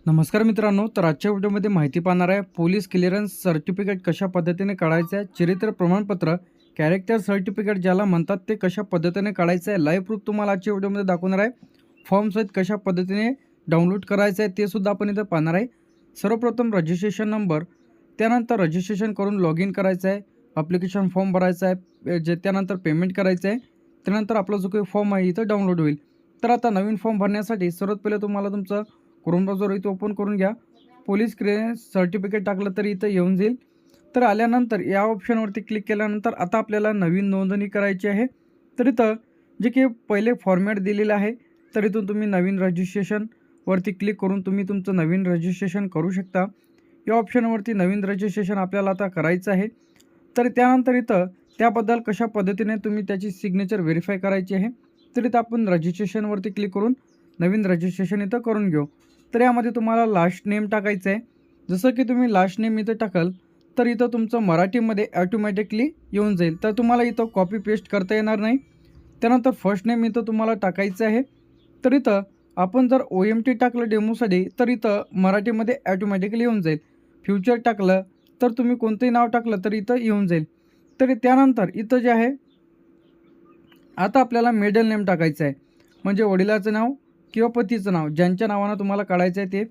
नमस्कार मित्रांनो, तर आजच्या व्हिडिओमध्ये माहिती पाहणार आहे पोलीस क्लिअरन्स सर्टिफिकेट कशा पद्धतीने काढायचं आहे, चरित्र प्रमाणपत्र कॅरेक्टर सर्टिफिकेट ज्याला म्हणतात ते कशा पद्धतीने काढायचं आहे, लाईव्ह प्रूफ तुम्हाला आजच्या व्हिडिओमध्ये दाखवणार आहे. फॉर्म सहित कशा पद्धतीने डाउनलोड करायचं आहे ते सुद्धा आपण इथं पाहणार आहे. सर्वप्रथम रजिस्ट्रेशन नंबर, त्यानंतर रजिस्ट्रेशन करून लॉग इन करायचं आहे, ॲप्लिकेशन फॉर्म भरायचा आहे, त्यानंतर पेमेंट करायचं आहे, त्यानंतर आपला जो काही फॉर्म आहे इथं डाउनलोड होईल. तर आता नवीन फॉर्म भरण्यासाठी सर्वात पहिले तुम्हाला तुमचं क्रोम ब्राउझर इथं ओपन करून घ्या. पोलीस क्लिअरन्स सर्टिफिकेट टाकलं तरी इथं येऊन जाईल. तर आल्यानंतर या ऑप्शनवरती क्लिक केल्यानंतर आता आपल्याला नवीन नोंदणी करायची आहे. तर इथं जे की पहिले फॉर्मॅट दिलेलं आहे, तर इथून तुम्ही नवीन रजिस्ट्रेशनवरती क्लिक करून तुम्ही तुमचं नवीन रजिस्ट्रेशन करू शकता. या ऑप्शनवरती नवीन रजिस्ट्रेशन आपल्याला आता करायचं आहे. तर त्यानंतर इथं त्याबद्दल कशा पद्धतीने तुम्ही त्याची सिग्नेचर व्हेरीफाय करायची आहे, तर इथं आपण रजिस्ट्रेशनवरती क्लिक करून नवीन रजिस्ट्रेशन इथं करून घेऊ. तर यामध्ये तुम्हाला लास्ट नेम टाकायचं आहे. जसं की तुम्ही लास्ट नेम इथं टाकाल तर इथं तुमचं मराठीमध्ये ॲटोमॅटिकली येऊन जाईल. तर तुम्हाला इथं कॉपी पेस्ट करता येणार नाही. त्यानंतर फर्स्ट नेम इथं तुम्हाला टाकायचं आहे. तर इथं आपण जर OMT टाकलं डेमोसाठी तर इथं मराठीमध्ये ॲटोमॅटिकली येऊन जाईल. फ्युचर टाकलं तर तुम्ही कोणतंही नाव टाकलं तर इथं येऊन जाईल. तर त्यानंतर इथं जे आहे आता आपल्याला मिडल नेम टाकायचं आहे. म्हणजे वडिलाचं नाव किंवा पतीचं नाव ज्यांच्या नावानं तुम्हाला काढायचं आहे ते.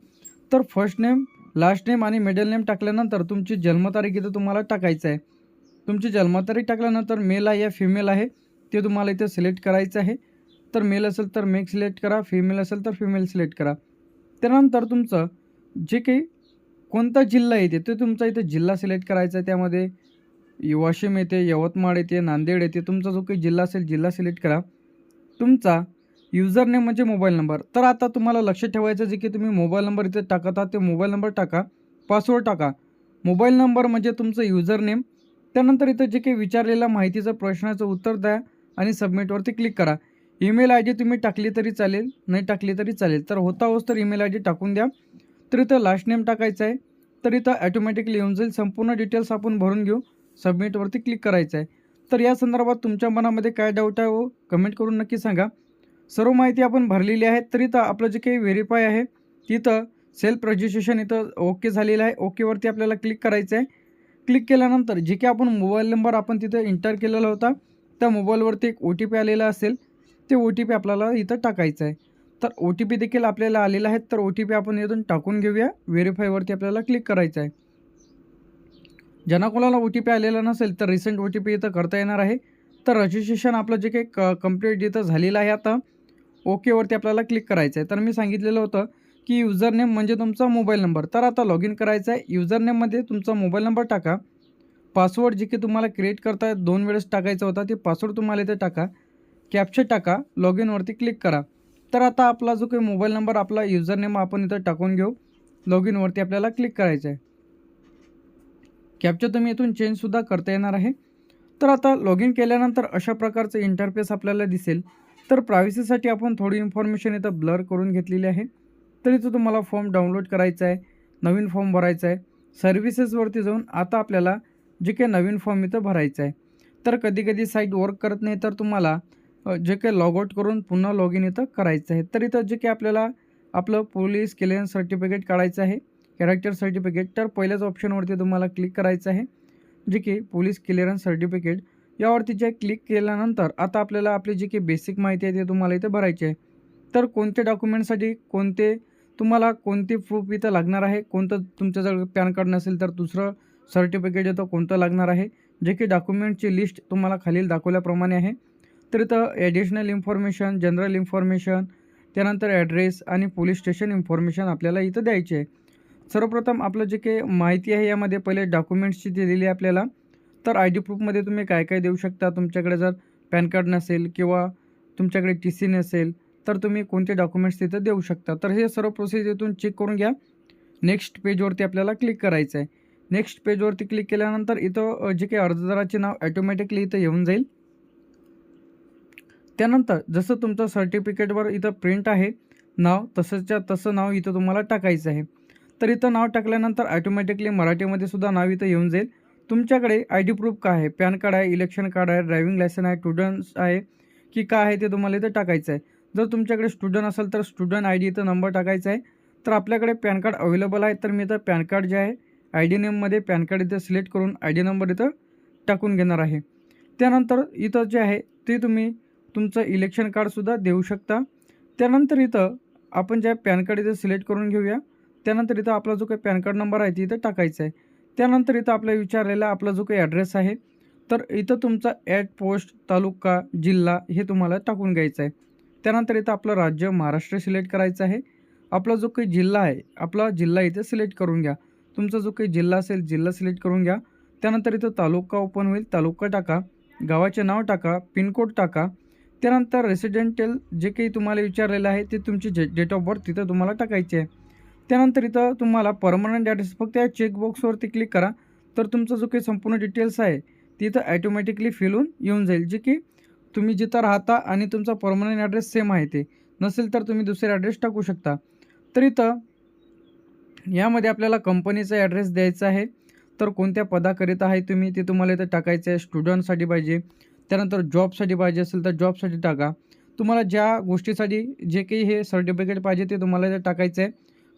तर फर्स्ट नेम, लास्ट नेम आणि मिडल नेम टाकल्यानंतर तुमची जन्मतारीख इथं तुम्हाला टाकायचं आहे. तुमची जन्मतारीख टाकल्यानंतर मेल आहे या फिमेल आहे ते तुम्हाला इथं सिलेक्ट करायचं आहे. तर मेल असेल तर मेल सिलेक्ट करा, फिमेल असेल तर फिमेल सिलेक्ट करा. त्यानंतर तुमचं जे काही कोणता जिल्हा येते ते तुमचा इथं जिल्हा सिलेक्ट करायचा आहे. त्यामध्ये वाशिम येते, यवतमाळ येते, नांदेड येते. तुमचा जो काही जिल्हा असेल जिल्हा सिलेक्ट करा. तुमचा युजर नेम म्हणजे मोबाईल नंबर. तर आता तुम्हाला लक्षात ठेवायचं जे की तुम्ही मोबाईल नंबर इथे टाकत आहात ते मोबाईल नंबर टाका, पासवर्ड टाका. मोबाईल नंबर म्हणजे तुमचं युजर नेम. त्यानंतर इथं जे काही विचारलेल्या माहितीचं प्रश्नाचं उत्तर द्या आणि सबमिटवरती क्लिक करा. ईमेल आय डी तुम्ही टाकली तरी चालेल, नाही टाकली तरी चालेल. तर होता होस तर ईमेल आय डी टाकून द्या. तर इथं लास्ट नेम टाकायचं आहे. तर इथं ॲटोमॅटिकली येऊन जाईल. संपूर्ण डिटेल्स आपण भरून घेऊ. सबमिटवरती क्लिक करायचं आहे. तर या संदर्भात तुमच्या मनामध्ये काय डाऊट आहे हो कमेंट करून नक्की सांगा. सर्व माहिती आपण भरलेली आहे. तर इथं आपलं जे काही व्हेरीफाय आहे तिथं सेल्फ रजिस्ट्रेशन इथं ओके झालेलं आहे. ओकेवरती आपल्याला क्लिक करायचं आहे. क्लिक केल्यानंतर जे काही आपण मोबाईल नंबर आपण तिथं एंटर केलेला होता त्या मोबाईलवरती एक OTP आलेला असेल, ते OTP आपल्याला इथं टाकायचं आहे. तर OTP देखील आपल्याला आलेला आहे. तर OTP आपण इथून टाकून घेऊया. व्हेरीफायवरती आपल्याला क्लिक करायचं आहे. ज्यांना कोणाला OTP आलेला नसेल तर रिसेंट OTP इथं करता येणार आहे. तर रजिस्ट्रेशन आपलं जे काही कंप्लीट इथं झालेलं आहे आता ओकेवरती आपल्याला क्लिक करायचं आहे. तर मी सांगितलेलं होतं की युजर नेम म्हणजे तुमचा मोबाईल नंबर. तर आता लॉग इन करायचं आहे. युजर नेममध्ये तुमचा मोबाईल नंबर टाका. पासवर्ड जे काही तुम्हाला क्रिएट करता 2 वेळेस टाकायचा होता ते पासवर्ड तुम्हाला इथे टाका. कॅप्चा टाका. लॉग इनवरती क्लिक करा. तर आता आपला जो काही मोबाईल नंबर आपला युजर नेम आपण इथं टाकून घेऊ. लॉग इनवरती आपल्याला क्लिक करायचं आहे. कॅप्चा तुम्ही इथून चेंजसुद्धा करता येणार आहे. तर आता लॉग इन केल्यानंतर अशा प्रकारचं इंटरफेस आपल्याला दिसेल. तर प्रायव्हसीसाठी आपण थोडी इन्फॉर्मेशन इथं ब्लर करून घेतलेली आहे. तर इथं तुम्हाला फॉर्म डाउनलोड करायचा आहे, नवीन फॉर्म भरायचा आहे. सर्व्हिसेसवरती जाऊन आता आपल्याला जे काही नवीन फॉर्म इथं भरायचा आहे. तर कधी-कधी साईट वर्क करत नाही तर तुम्हाला जे काही लॉग आउट करून पुन्हा लॉग इन इथं करायचं आहे. तर इथं जे काही आपल्याला आपलं पोलीस क्लिअरन्स सर्टिफिकेट काढायचं आहे, कॅरेक्टर सर्टिफिकेट. तर पहिल्याच ऑप्शनवरती तुम्हाला क्लिक करायचं आहे. जे की पोलीस क्लिअरन्स सर्टिफिकेट यावरती जे क्लिक केल्यानंतर आता आपल्याला आपली जी काही बेसिक माहिती आहे ते तुम्हाला इथे भरायची आहे. तर कोणते डॉक्युमेंटसाठी तुम्हाला कोणते प्रूफ इथं लागणार आहे, कोणतं तुमच्याजवळ पॅन कार्ड नसेल तर दुसरं सर्टिफिकेट येतं कोणतं लागणार आहे. जे की डॉक्युमेंटची लिस्ट तुम्हाला खालील दाखवल्याप्रमाणे आहे. तर इथं ॲडिशनल इन्फॉर्मेशन, जनरल इन्फॉर्मेशन, त्यानंतर ॲड्रेस आणि पोलीस स्टेशन इन्फॉर्मेशन आपल्याला इथं द्यायची आहे. सर्वप्रथम आपलं जे काही माहिती आहे यामध्ये पहिले डॉक्युमेंट्सची दिलेली आहे आपल्याला. तर ID प्रूफमध्ये तुम्ही काय काय देऊ शकता. तुमच्याकडे जर पॅन कार्ड नसेल किंवा तुमच्याकडे TC नसेल तर तुम्ही कोणते डॉक्युमेंट्स तिथं देऊ शकता. तर हे सर्व प्रोसेस इथून चेक करून घ्या. नेक्स्ट पेजवरती आपल्याला क्लिक करायचं आहे. नेक्स्ट पेजवरती क्लिक केल्यानंतर इथं जे काही अर्जदाराचे नाव ॲटोमॅटिकली इथं येऊन जाईल. त्यानंतर जसं तुमचं सर्टिफिकेटवर इथं प्रिंट आहे नाव तसंच्या तसं नाव इथं तुम्हाला टाकायचं आहे. तर इथं नाव टाकल्यानंतर ॲटोमॅटिकली मराठीमध्ये सुद्धा नाव इथं येऊन जाईल. तुमच्याकडे ID प्रूफ काय आहे, पॅन कार्ड आहे, इलेक्शन कार्ड आहे, ड्रायव्हिंग लायसन आहे, स्टुडंट्स आहे की काय आहे ते तुम्हाला इथं टाकायचं आहे. जर तुमच्याकडे स्टुडंट असेल तर स्टुडंट ID इथं नंबर टाकायचा आहे. तर आपल्याकडे पॅन कार्ड अवेलेबल आहे. तर मी इथं पॅन कार्ड जे आहे आय डी नेममध्ये पॅन कार्ड इथं सिलेक्ट करून आय डी नंबर इथं टाकून घेणार आहे. त्यानंतर इथं जे आहे ते तुम्ही तुमचं इलेक्शन कार्डसुद्धा देऊ शकता. त्यानंतर इथं आपण जे पॅन कार्ड इथं सिलेक्ट करून घेऊया. त्यानंतर इथं आपला जो काही पॅन कार्ड नंबर आहे ते इथं टाकायचा आहे. त्यानंतर इथं आपल्याला विचारलेला आपला जो काही ॲड्रेस आहे तर इथं तुमचा पोस्ट, तालुका, जिल्हा हे तुम्हाला टाकून घ्यायचं आहे. त्यानंतर इथं आपलं राज्य महाराष्ट्र सिलेक्ट करायचं आहे. आपला जो काही जिल्हा आहे, आपला जिल्हा इथे सिलेक्ट करून घ्या. तुमचा जो काही जिल्हा असेल, जिल्हा सिलेक्ट करून घ्या. त्यानंतर इथं तालुका ओपन होईल, तालुका टाका. गावाचे नाव टाका, पिनकोड टाका. त्यानंतर रेसिडेंशियल जे काही तुम्हाला विचारलेलं आहे ते तुमची डेट ऑफ बर्थ तिथं तुम्हाला टाकायची आहे. त्यानंतर इथं तुम्हाला परमनंट ॲड्रेस फक्त या चेकबॉक्सवरती क्लिक करा. तर तुमचा जो काही संपूर्ण डिटेल्स आहे तिथं ॲटोमॅटिकली फिल होऊन येऊन जाईल, जे की तुम्ही जिथं राहता आणि तुमचा परमनंट ॲड्रेस सेम आहे ते. नसेल तर तुम्ही दुसरे ॲड्रेस टाकू शकता. तर इथं यामध्ये आपल्याला कंपनीचा ॲड्रेस द्यायचा आहे. तर कोणत्या पदाकरिता आहे तुम्ही ते तुम्हाला इथं टाकायचं आहे. स्टुडंटसाठी पाहिजे, त्यानंतर जॉबसाठी पाहिजे असेल तर जॉबसाठी टाका. तुम्हाला ज्या गोष्टीसाठी जे काही हे सर्टिफिकेट पाहिजे ते तुम्हाला इथं टाकायचं आहे.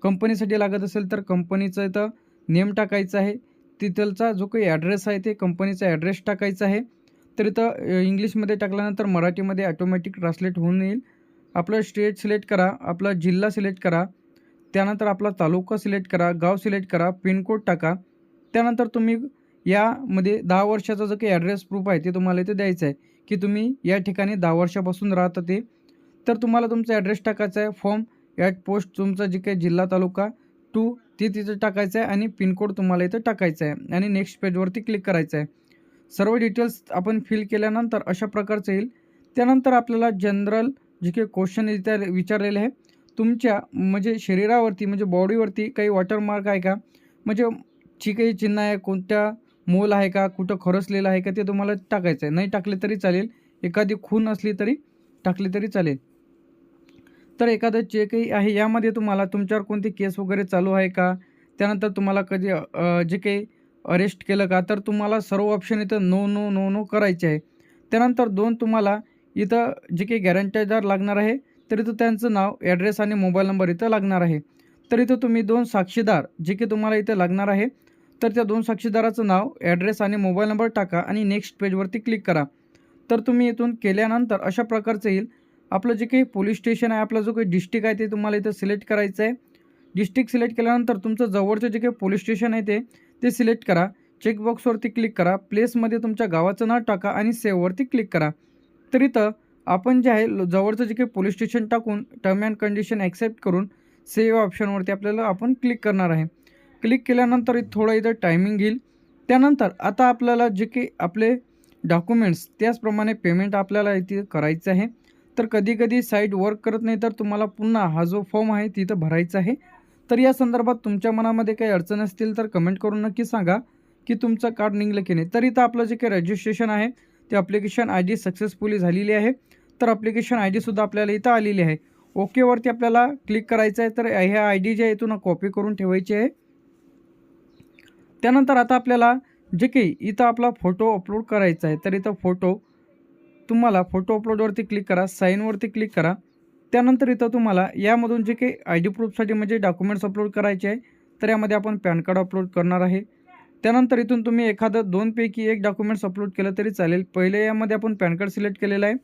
कंपनीसाठी लागत असेल तर कंपनीचं इथं नेम टाकायचं आहे. तिथलचा जो काही ॲड्रेस आहे ते कंपनीचा ॲड्रेस टाकायचा आहे. तर इथं इंग्लिशमध्ये टाकल्यानंतर मराठीमध्ये ऑटोमॅटिक ट्रान्सलेट होऊन येईल. आपलं स्टेट सिलेक्ट करा, आपला जिल्हा सिलेक्ट करा, त्यानंतर आपला तालुका सिलेक्ट करा, गाव सिलेक्ट करा, पिनकोड टाका. त्यानंतर तुम्ही यामध्ये 10 वर्षाचा जो काही ॲड्रेस प्रूफ आहे ते तुम्हाला इथे द्यायचं आहे, की तुम्ही या ठिकाणी 10 वर्षापासून राहता ते. तर तुम्हाला तुमचा ॲड्रेस टाकायचा आहे. फॉर्म पोस्ट तुमचा जे काही जिल्हा तालुका टू ते तिथं टाकायचं आहे आणि पिनकोड तुम्हाला इथं टाकायचा आहे आणि नेक्स्ट पेजवरती क्लिक करायचं आहे. सर्व डिटेल्स आपण फिल केल्यानंतर अशा प्रकारचं येईल. त्यानंतर आपल्याला जनरल जे काही क्वेश्चन इथे विचारलेले आहे, तुमच्या म्हणजे शरीरावरती म्हणजे बॉडीवरती काही वॉटरमार्क आहे का, म्हणजे जी काही चिन्ह आहे, कोणत्या मोल आहे का, कुठं खरसलेलं आहे का, ते तुम्हाला टाकायचं आहे. नाही टाकले तरी चालेल, एखादी खून असली तरी टाकली तरी चालेल. तर एखादं जे काही आहे यामध्ये तुम्हाला तुमच्यावर कोणती केस वगैरे चालू आहे का, त्यानंतर तुम्हाला कधी जे काही अरेस्ट केलं का, तर तुम्हाला सर्व ऑप्शन इथं नो नो नो नो करायचे आहे. त्यानंतर 2 तुम्हाला इथं जे काही गॅरंटीदार लागणार आहे तर इथं त्यांचं नाव, ॲड्रेस आणि मोबाईल नंबर इथं लागणार आहे. तर इथं तुम्ही 2 साक्षीदार जे की तुम्हाला इथं लागणार आहे, तर त्या 2 साक्षीदाराचं नाव, ॲड्रेस आणि मोबाईल नंबर टाका आणि नेक्स्ट पेजवरती क्लिक करा. तर तुम्ही इथून केल्यानंतर अशा प्रकारचं येईल. आपलं जे काही पोलीस स्टेशन आहे, आपला जो काही डिस्ट्रिक्ट आहे ते तुम्हाला इथं सिलेक्ट करायचं आहे. डिस्ट्रिक्ट सिलेक्ट केल्यानंतर तुमचं जवळचं जे काही पोलीस स्टेशन आहे ते सिलेक्ट करा. चेकबॉक्सवरती क्लिक करा. प्लेसमध्ये तुमच्या गावाचं नाव टाका आणि सेव्हवरती क्लिक करा. तर इथं आपण जे आहे जवळचं जे काही पोलीस स्टेशन टाकून टर्म अँड कंडिशन ॲक्सेप्ट करून सेव्ह ऑप्शनवरती आपल्याला आपण क्लिक करणार आहे. क्लिक केल्यानंतर थोडं इथं टायमिंग घेईल. त्यानंतर आता आपल्याला जे काही आपले डॉक्युमेंट्स त्याचप्रमाणे पेमेंट आपल्याला इथे करायचं आहे. तर कधी-कधी साईट वर्क करत नाही, तर तुम्हाला पुन्हा हा जो फॉर्म आहे तिथं भरायचा आहे. तर या संदर्भात तुमच्या मनामध्ये काही अडचण असतील तर कमेंट करून नक्की सांगा, की तुमचं कार्ड निघलं की नाही. तर इथं आपलं जे काही रजिस्ट्रेशन आहे ते ॲप्लिकेशन आय डी सक्सेसफुली झालेली आहे. तर ॲप्लिकेशन आय डीसुद्धा आपल्याला इथं आलेली आहे. ओकेवरती आपल्याला क्लिक करायचं आहे. तर ह्या आय डी जे आहे इथून कॉपी करून ठेवायची आहे. त्यानंतर आता आपल्याला जे काही इथं आपला फोटो अपलोड करायचा आहे, तर इथं तुम्हाला फोटो अपलोडवरती क्लिक करा, साईनवरती क्लिक करा. त्यानंतर इथं तुम्हाला यामधून जे काही आय डी प्रूफसाठी म्हणजे डॉक्युमेंट्स अपलोड करायचे आहे, तर यामध्ये आपण पॅन कार्ड अपलोड करणार आहे. त्यानंतर इथून तुम्ही एखादं 2 पैकी एक डॉक्युमेंट्स अपलोड केलं तरी चालेल. पहिले यामध्ये आपण पॅन कार्ड सिलेक्ट केलेलं आहे.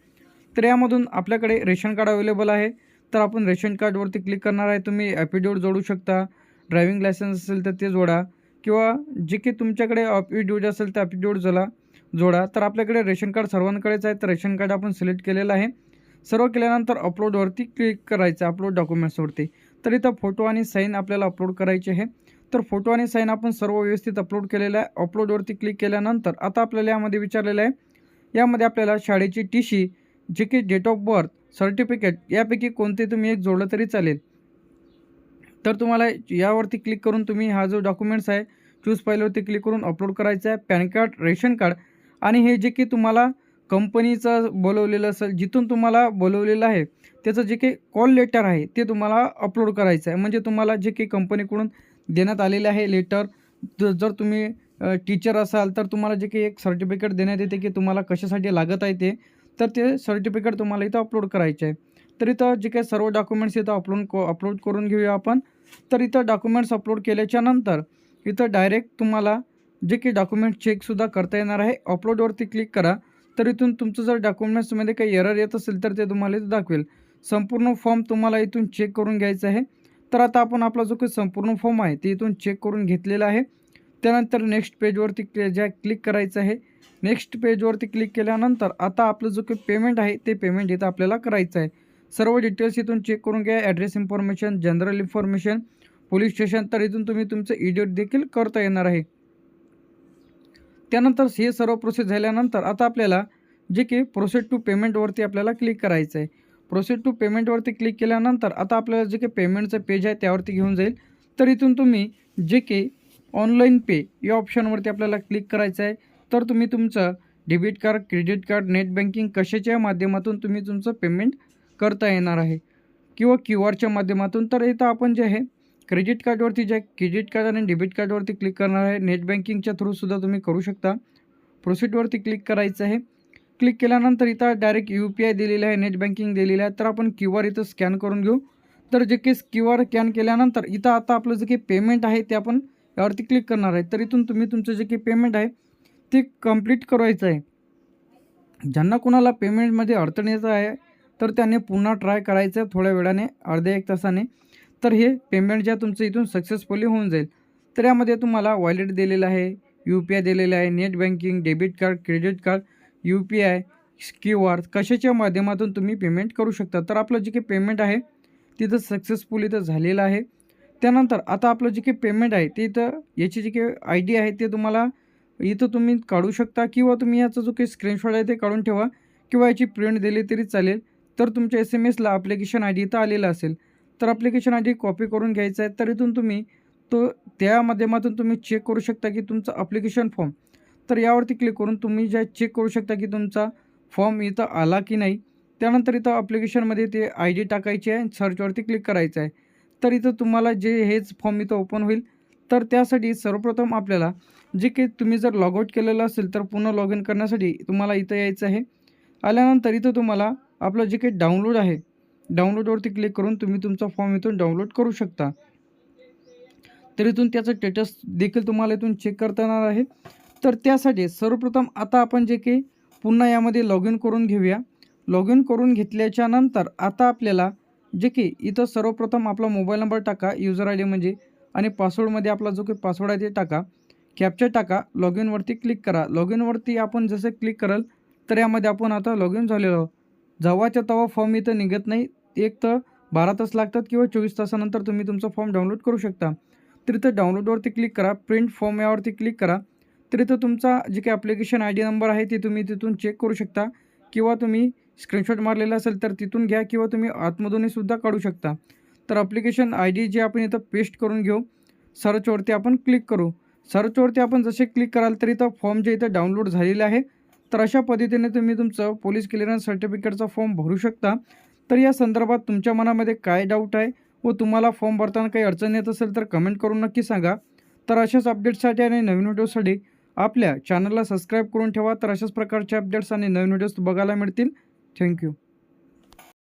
तर यामधून आपल्याकडे रेशन कार्ड अवेलेबल आहे. तर आपण रेशन कार्डवरती क्लिक करणार आहे. तुम्ही ॲफिडेविट जोडू शकता. ड्रायव्हिंग लायसन्स असेल तर ते जोडा किंवा जे काही तुमच्याकडे ॲफिडेविट असेल तर ॲफिडेविट जोडा. तर आपल्याकडे रेशन कार्ड सर्वांकडेच आहे. तर रेशन कार्ड आपण सिलेक्ट केलेलं आहे. सर्व केल्यानंतर अपलोडवरती क्लिक करायचं, अपलोड डॉक्युमेंट्सवरती. तर इथं फोटो आणि साईन आपल्याला अपलोड करायचे आहे. तर फोटो आणि साईन आपण सर्व व्यवस्थित अपलोड केलेलं आहे. अपलोडवरती क्लिक केल्यानंतर आता आपल्याला यामध्ये विचारलेलं आहे, यामध्ये आपल्याला शाळेची टीसी, जे की डेट ऑफ बर्थ, सर्टिफिकेट यापैकी कोणते तुम्ही एक जोडलं तरी चालेल. तर तुम्हाला यावरती क्लिक करून तुम्ही हा जो डॉक्युमेंट्स आहे चूज फाईलवरती क्लिक करून अपलोड करायचा आहे. पॅन कार्ड, रेशन कार्ड आणि हे जे की तुम्हाला कंपनीचं बोलवलेलं असेल, जिथून तुम्हाला बोलवलेलं आहे त्याचं जे काही कॉल लेटर आहे ते तुम्हाला अपलोड करायचं आहे. म्हणजे तुम्हाला जे काही कंपनीकडून देण्यात आलेले आहे लेटर, जर तुम्ही टीचर असाल तर तुम्हाला जे काही एक सर्टिफिकेट देण्यात येते की तुम्हाला कशासाठी लागत आहे ते, तर ते सर्टिफिकेट तुम्हाला इथं अपलोड करायचे आहे. तर इथं जे काही सर्व डॉक्युमेंट्स इथं अपलोड करून घेऊया आपण. तर इथं डॉक्युमेंट्स अपलोड केल्याच्या नंतर इथं डायरेक्ट तुम्हाला जे की डॉक्युमेंट चेकसुद्धा करता येणार आहे. अपलोडवरती क्लिक करा. तर इथून तुमचं जर डॉक्युमेंट्समध्ये काही एरर येत असेल तर ते तुम्हाला इथं दाखवेल. संपूर्ण फॉर्म तुम्हाला इथून चेक करून घ्यायचा आहे. तर आता आपण आपला जो काही संपूर्ण फॉर्म आहे ते इथून चेक करून घेतलेला आहे. त्यानंतर नेक्स्ट पेजवरती क्लिक करायचं आहे. नेक्स्ट पेजवरती क्लिक केल्यानंतर आता आपलं जो काही पेमेंट आहे ते पेमेंट इथं आपल्याला करायचं आहे. सर्व डिटेल्स इथून चेक करून घ्या. Address information, general information, police station. तर इथून तुम्ही तुमचं एडिट देखील करता येणार आहे. त्यानंतर हे सर्व प्रोसेस झाल्यानंतर आता आपल्याला जे की प्रोसेस टू पेमेंटवरती आपल्याला क्लिक करायचं आहे. प्रोसेस टू पेमेंटवरती क्लिक केल्यानंतर आता आपल्याला जे काही पेमेंटचं पेज आहे त्यावरती घेऊन जाईल. तर इथून तुम्ही जे की ऑनलाईन पे या ऑप्शनवरती आपल्याला क्लिक करायचं आहे. तर तुम्ही तुमचं debit card, credit card, net banking कशाच्या माध्यमातून तुम्ही तुमचं पेमेंट करता येणार आहे किंवा QR माध्यमातून. तर इथं आपण जे आहे क्रेडिट कार्डवरती जे क्रेडिट कार्ड आणि डेबिट कार्डवरती क्लिक करणार आहे. नेट बँकिंगच्या थ्रूसुद्धा तुम्ही करू शकता. प्रोसीडवरती क्लिक करायचं आहे. क्लिक केल्यानंतर इथं डायरेक्ट UPI दिलेलं आहे, नेट बँकिंग दिलेलं आहे. तर आपण QR इथं स्कॅन करून घेऊ. तर जे की QR स्कॅन केल्यानंतर इथं आता आपलं जे काही पेमेंट आहे ते आपण यावरती क्लिक करणार आहे. तर इथून तुम्ही तुमचं जे काही पेमेंट आहे ते कंप्लीट करायचं आहे. ज्यांना कोणाला पेमेंटमध्ये अडचण येत आहे तर त्यांनी पुन्हा ट्राय करायचं आहे थोड्या वेळाने, अर्ध्या 1 तासाने. तर हे पेमेंट जे तुमचं इथून सक्सेसफुली होऊन जाईल. तर यामध्ये तुम्हाला वॉलेट दिलेलं आहे, UPI दिलेलं आहे, net banking, debit card, credit card, UPI, QR कशाच्या माध्यमातून तुम्ही पेमेंट करू शकता. तर आपलं जे काही पेमेंट आहे तिथं सक्सेसफुल इथं झालेलं आहे. त्यानंतर आता आपलं जे काही पेमेंट आहे ते इथं याची जी काही ID आहे ते तुम्हाला इथं तुम्ही काढू शकता किंवा तुम्ही याचा जो काही स्क्रीनशॉट आहे ते काढून ठेवा किंवा याची प्रिंट दिली तरी चालेल. तर तुमच्या SMS ॲप्लिकेशन ID इथं आलेला असेल. तर ॲप्लिकेशन ID कॉपी करून घ्यायचा आहे. तर इथून तुम्ही तो त्या माध्यमातून तुम्ही चेक करू शकता की तुमचा ॲप्लिकेशन फॉर्म. तर यावरती क्लिक करून तुम्ही जे चेक करू शकता की तुमचा फॉर्म इथं आला की नाही. त्यानंतर इथं ॲप्लिकेशनमध्ये ते ID टाकायची आहे, सर्चवरती क्लिक करायचं आहे. तर इथं तुम्हाला जे हेच फॉर्म इथं ओपन होईल. तर त्यासाठी सर्वप्रथम आपल्याला जे काही तुम्ही जर लॉग आउट केलेलं असेल तर पुन्हा लॉग इन करण्यासाठी तुम्हाला इथं यायचं आहे. आल्यानंतर इथं तुम्हाला आपलं जे काही डाउनलोड आहे, डाउनलोडवरती क्लिक करून तुम्ही तुमचा फॉर्म इथून डाउनलोड करू शकता. तर इथून त्याचं स्टेटस देखील तुम्हाला इथून चेक करता येणार आहे. तर त्यासाठी सर्वप्रथम आता आपण जे काही पुन्हा यामध्ये लॉग इन करून घेऊया. लॉग इन करून घेतल्याच्या नंतर आता आपल्याला जे की इथं सर्वप्रथम आपला मोबाईल नंबर टाका, युजर ID म्हणजे, आणि पासवर्डमध्ये आपला जो काही पासवर्ड आहे ते टाका, कॅप्चा टाका, लॉग इनवरती क्लिक करा. लॉग इनवरती आपण जसं क्लिक कराल तर यामध्ये आपण आता लॉग इन झालेलो आहोत. जेव्हाच्या तेव्हा फॉर्म इथं निघत नाही. एक तर 12 तास लागतात किंवा 24 तासानंतर तुम्ही तुमचा फॉर्म डाउनलोड करू शकता. तर इथं डाउनलोडवरती क्लिक करा, प्रिंट फॉर्म यावरती क्लिक करा. तर इथं तुमचा जे काही ॲप्लिकेशन ID नंबर आहे ते तुम्ही तिथून चेक करू शकता किंवा तुम्ही स्क्रीनशॉट मारलेला असेल तर तिथून घ्या किंवा तुम्ही आतमधूनसुद्धा काढू शकता. तर ॲप्लिकेशन ID जे आपण इथं पेस्ट करून घेऊ. सर्चवरती आपण क्लिक करू. सर्चवरती आपण जसे क्लिक कराल तर इथं फॉर्म जे इथं डाउनलोड झालेले आहे. तर अशा पद्धतीने तुम्ही तुमचं पोलीस क्लिअरन्स सर्टिफिकेटचा फॉर्म भरू शकता. तर या संदर्भात तुमच्या मनामध्ये काय डाऊट आहे व तुम्हाला फॉर्म भरताना काही अडचण येत असेल तर कमेंट करून नक्की सांगा. तर अशाच अपडेट्ससाठी आणि नवीन व्हिडिओसाठी आपल्या चॅनलला सबस्क्राईब करून ठेवा. तर अशाच प्रकारचे अपडेट्स आणि नवीन व्हिडिओज बघायला मिळतील. थँक्यू.